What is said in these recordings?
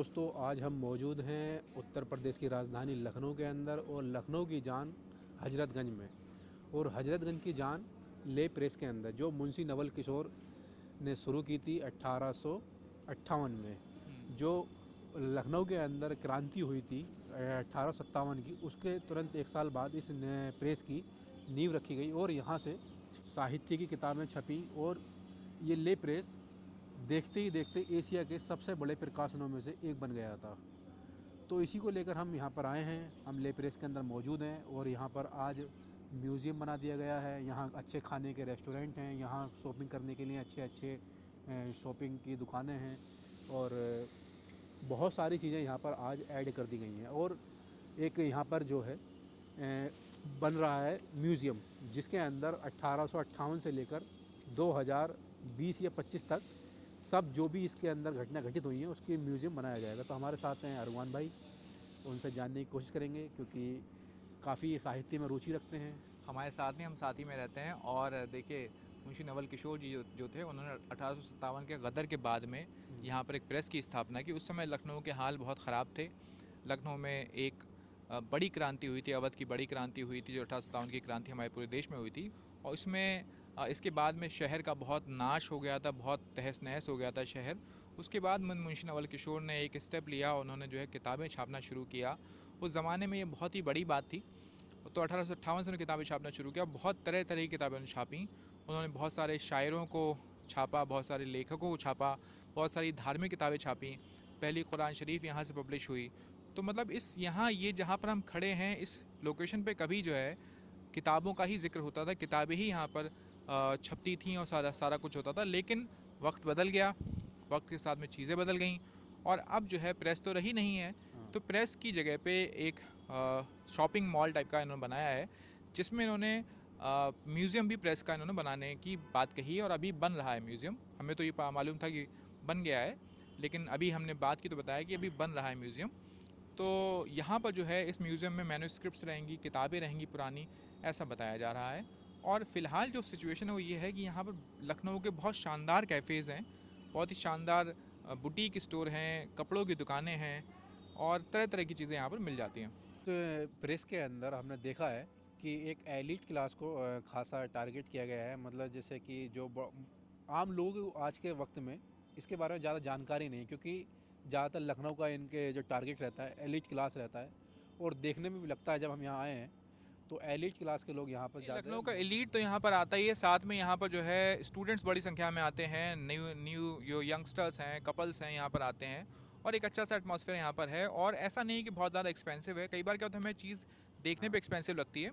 दोस्तों, आज हम मौजूद हैं उत्तर प्रदेश की राजधानी लखनऊ के अंदर और लखनऊ की जान हजरतगंज में। और हजरतगंज की जान ले प्रेस के अंदर जो मुंशी नवल किशोर ने शुरू की थी 1858 में। जो लखनऊ के अंदर क्रांति हुई थी 1857 की, उसके तुरंत एक साल बाद इस प्रेस की नींव रखी गई और यहाँ से साहित्य की किताबें छपी। और ये ले प्रेस देखते ही देखते एशिया के सबसे बड़े प्रकाशनों में से एक बन गया था। तो इसी को लेकर हम यहाँ पर आए हैं। हम ले प्रेस के अंदर मौजूद हैं और यहाँ पर आज म्यूज़ियम बना दिया गया है। यहाँ अच्छे खाने के रेस्टोरेंट हैं, यहाँ शॉपिंग करने के लिए अच्छे अच्छे शॉपिंग की दुकानें हैं और बहुत सारी चीज़ें यहाँ पर आज ऐड कर दी गई हैं। और एक यहाँ पर जो है बन रहा है म्यूज़ियम, जिसके अंदर 1858 से लेकर 2020 या 25 तक सब जो भी इसके अंदर घटना घटित हुई हैं उसकी म्यूज़ियम बनाया जाएगा। तो हमारे साथ हैं अरमान भाई, उनसे जानने की कोशिश करेंगे क्योंकि काफ़ी साहित्य में रुचि रखते हैं। हमारे साथ नहीं, हम साथ ही में रहते हैं। और देखिए, मुंशी नवल किशोर जी जो थे, उन्होंने 1857 के गदर के बाद में यहाँ पर एक प्रेस की स्थापना की। उस समय लखनऊ के हाल बहुत ख़राब थे। लखनऊ में एक बड़ी क्रांति हुई थी, अवध की बड़ी क्रांति हुई थी, जो 1857 की क्रांति हमारे पूरे देश में हुई थी। और इसमें इसके बाद में शहर का बहुत नाश हो गया था, बहुत तहस नहस हो गया था शहर। उसके बाद मुंशी नवल किशोर ने एक स्टेप लिया, उन्होंने जो है किताबें छापना शुरू किया। उस ज़माने में ये बहुत ही बड़ी बात थी। तो 1858 से उन्होंने किताबें छापना शुरू किया। बहुत तरह तरह की किताबें उन्होंने छापी। उन्होंने बहुत सारे शायरों को छापा, बहुत सारे लेखकों को छापा, बहुत सारी धार्मिक किताबें छापी। पहली कुरान शरीफ यहाँ से पब्लिश हुई। तो मतलब इस यहाँ ये जहाँ पर हम खड़े हैं, इस लोकेशन पे कभी जो है किताबों का ही जिक्र होता था, किताबें ही यहाँ पर छपती थीं और सारा सारा कुछ होता था। लेकिन वक्त बदल गया, वक्त के साथ में चीज़ें बदल गईं और अब जो है प्रेस तो रही नहीं है। तो प्रेस की जगह पे एक शॉपिंग मॉल टाइप का इन्होंने बनाया है, जिसमें इन्होंने म्यूज़ियम भी प्रेस का इन्होंने बनाने की बात कही है और अभी बन रहा है म्यूज़ियम। हमें तो ये मालूम था कि बन गया है, लेकिन अभी हमने बात की तो बताया कि अभी बन रहा है म्यूज़ियम। तो यहाँ पर जो है इस म्यूज़ियम में मैन्युस्क्रिप्ट्स रहेंगी, किताबें रहेंगी पुरानी, ऐसा बताया जा रहा है। और फ़िलहाल जो सिचुएशन है वो ये है कि यहाँ पर लखनऊ के बहुत शानदार कैफ़ेज़ हैं, बहुत ही शानदार बुटीक स्टोर हैं, कपड़ों की दुकानें हैं और तरह तरह की चीज़ें यहाँ पर मिल जाती हैं। तो प्रेस के अंदर हमने देखा है कि एक एलिट क्लास को खासा टारगेट किया गया है। मतलब जैसे कि जो आम लोग आज के वक्त में इसके बारे में ज़्यादा जानकारी नहीं, क्योंकि ज़्यादातर लखनऊ का इनके जो टारगेट रहता है एलिट क्लास रहता है। और देखने में भी लगता है जब हम यहाँ आए हैं तो एलिट क्लास के लोग यहाँ पर ज़्यादा। लखनऊ का एलीट तो यहाँ पर आता ही है, साथ में यहाँ पर जो है स्टूडेंट्स बड़ी संख्या में आते हैं, न्यू न्यू जो यंगस्टर्स हैं, कपल्स हैं, यहाँ पर आते हैं और एक अच्छा सा एटमॉस्फेयर यहाँ पर है। और ऐसा नहीं है कि बहुत ज़्यादा एक्सपेंसिव है। कई बार क्या होता है, हमें चीज़ देखने पे एक्सपेंसिव लगती है,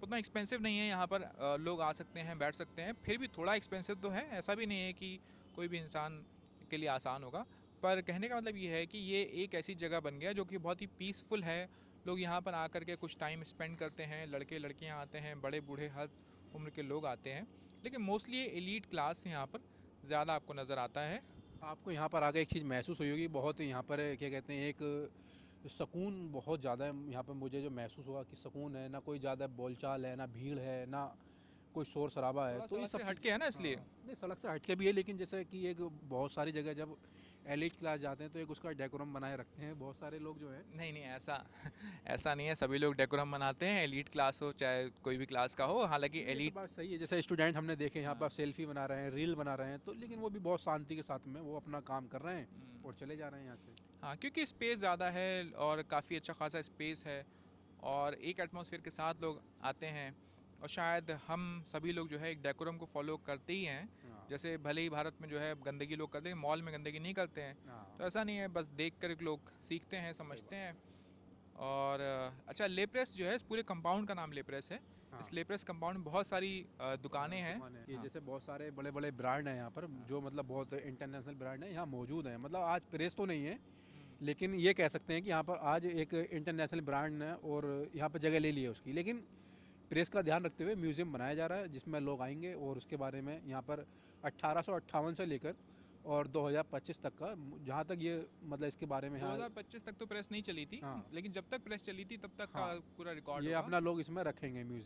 उतना एक्सपेंसिव नहीं है। यहाँ पर लोग आ सकते हैं, बैठ सकते हैं, फिर भी थोड़ा एक्सपेंसिव तो है। ऐसा भी नहीं है कि कोई भी इंसान के लिए आसान होगा। पर कहने का मतलब ये है कि ये एक ऐसी जगह बन गया जो कि बहुत ही पीसफुल है। लोग यहाँ पर आकर के कुछ टाइम स्पेंड करते हैं, लड़के लड़कियाँ आते हैं, बड़े बूढ़े हर उम्र के लोग आते हैं। लेकिन मोस्टली एलीट क्लास यहाँ पर ज़्यादा आपको नज़र आता है। आपको यहाँ पर आके एक चीज़ महसूस हुई होगी, बहुत यहाँ पर क्या कहते हैं, एक सुकून बहुत ज़्यादा है यहाँ पर। मुझे जो महसूस हुआ कि सुकून है, ना कोई ज़्यादा बोलचाल है, ना भीड़ है, ना कोई शोर शराबा है। थोड़ा तो ये सड़क सब से चीज़, हटके है ना, इसलिए। हाँ, नहीं सड़क से हटके भी है, लेकिन जैसे कि एक बहुत सारी जगह जब एलिट क्लास जाते हैं तो एक उसका डेकोरम बनाए रखते हैं बहुत सारे लोग जो है। नहीं नहीं, ऐसा ऐसा नहीं है। सभी लोग डेकोरम मनाते हैं, एलीट क्लास हो चाहे कोई भी क्लास का हो। हालांकि नहीं, ये तो एलीट, बात सही है। जैसे स्टूडेंट हमने देखे यहाँ पर हाँ, सेल्फी बना रहे हैं, रील बना रहे हैं, तो लेकिन वो भी बहुत शांति के साथ में वो अपना काम कर रहे हैं और चले जा रहे हैं यहाँ से। हाँ, क्योंकि स्पेस ज़्यादा है और काफ़ी अच्छा खासा स्पेस है और एक एटमॉस्फेयर के साथ लोग आते हैं। और शायद हम सभी लोग जो है एक डेकोरम को फॉलो करते ही हैं। हाँ, जैसे भले ही भारत में जो है गंदगी लोग करते हैं, मॉल में गंदगी नहीं करते हैं। हाँ, तो ऐसा नहीं है, बस देख कर लोग सीखते हैं, सही समझते बात। हैं। और अच्छा, ले प्रेस जो है, इस पूरे कंपाउंड का नाम ले प्रेस है। हाँ, इस ले प्रेस कंपाउंड में बहुत सारी दुकानें हैं। दुकान है ये, हाँ, जैसे बहुत सारे बड़े बड़े ब्रांड हैं यहाँ पर, जो मतलब बहुत इंटरनेशनल ब्रांड है यहाँ मौजूद हैं। मतलब आज प्रेस तो नहीं है, लेकिन ये कह सकते हैं कि यहाँ पर आज एक इंटरनेशनल ब्रांड ने और यहाँ पर जगह ले ली है उसकी। लेकिन प्रेस का ध्यान रखते हुए म्यूज़ियम बनाया जा रहा है जिसमें लोग आएंगे और उसके बारे में यहाँ पर 1858 से लेकर और 2025 तक का, जहाँ तक ये मतलब इसके बारे में यहाँ। 2025 तक तो प्रेस नहीं चली थी, हाँ, लेकिन जब तक प्रेस चली थी तब तक का हाँ, पूरा रिकॉर्ड ये होगा। अपना लोग इसमें रखेंगे म्यूज़ियम।